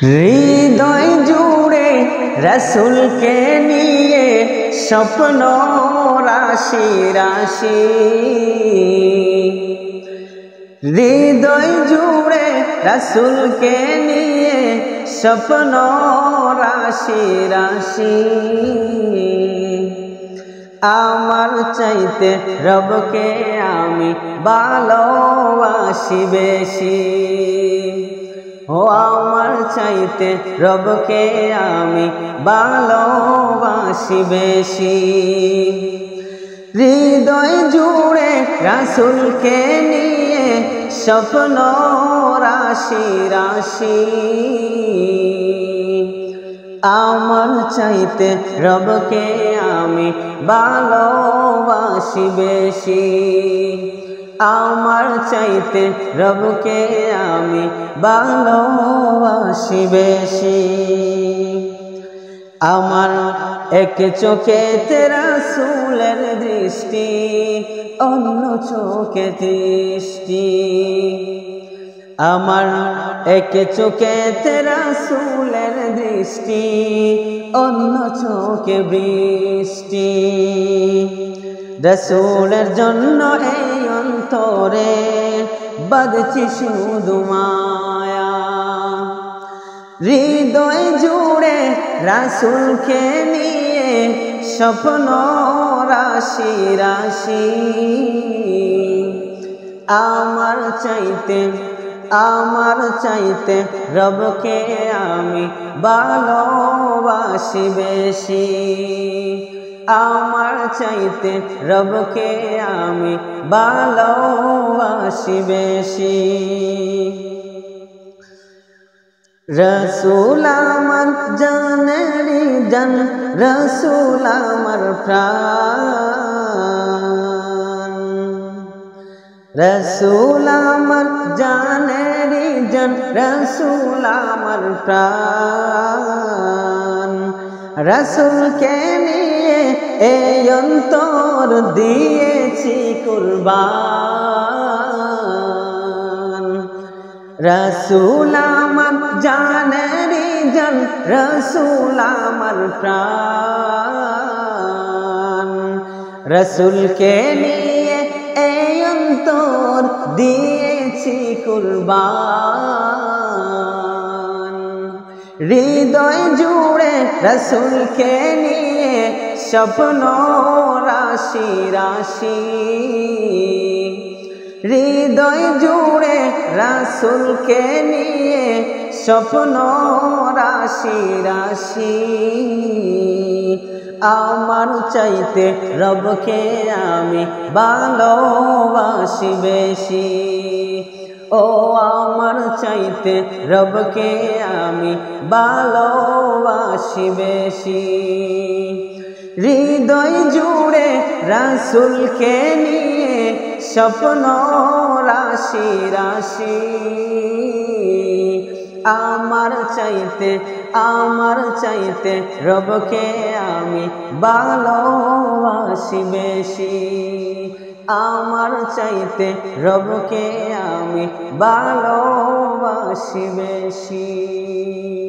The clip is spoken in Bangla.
হৃদয় জুড়ে রসুলকে নিয়ে স্বপ্ন রাশি রাশি। হৃদয় জুড়ে রসুলকে নিয়ে স্বপ্ন রাশি রাশি। আমার চাইতে রবকে আমি ভালোবাসি বেশি। ও আমার চাইতে রবকে আমি ভালোবাসি বেশি। হৃদয় জুড়ে রাসূলকে নিয়ে স্বপ্ন রাশি রাশি। আমার চাইতে রবকে আমি ভালোবাসি বেশি। আমার চাইতে রবকে আমি ভালোবাসি বেশি। আমার এক চোখেতে রাসূলের দৃষ্টি, অন্য চোখে দৃষ্টি। আমার এক চোখেতে রাসূলের দৃষ্টি, অন্য চোখে বৃষ্টি। রাসূলের জন্য এই অন্তরে বাঁধছি শুধু মায়া। হৃদয় জুড়ে রাসূলকে নিয়ে স্বপ্ন রাশি রাশি। আমার চাইতে রবকে আমি ভালোবাসি বেশি। আমার চাইতে রবকে আমি ভালোবাসি বেশি। রসুল আমার জানেরি জান, রসুল আমার প্রাণ। রসুল আমার জানেরি জান, রসুল আমার প্রাণ। রসুলকে নিয়ে এই অন্তর দিয়েছি কুরবান। রসুল আমার জানেরি জান, রসুল আমার প্রাণ। রসুলকে নিয়ে এই অন্তর দিয়েছি কুরবান। হৃদয় জুড়ে রসুলকে নিয়ে স্বপ্ন রাশি রাশি। হৃদয় জুড়ে রাসূলকে নিয়ে স্বপ্ন রাশি রাশি। আমার চাইতে রবকে আমি ভালোবাসি বেশি। ও আমার চাইতে রবকে আমি ভালোবাসি বেশি। হৃদয় জুড়ে রাসূলকে নিয়ে স্বপ্ন রাশি রাশি। আমার চাইতে রবকে আমি ভালোবাসি বেশি। আমার চাইতে রবকে আমি ভালোবাসি বেশি।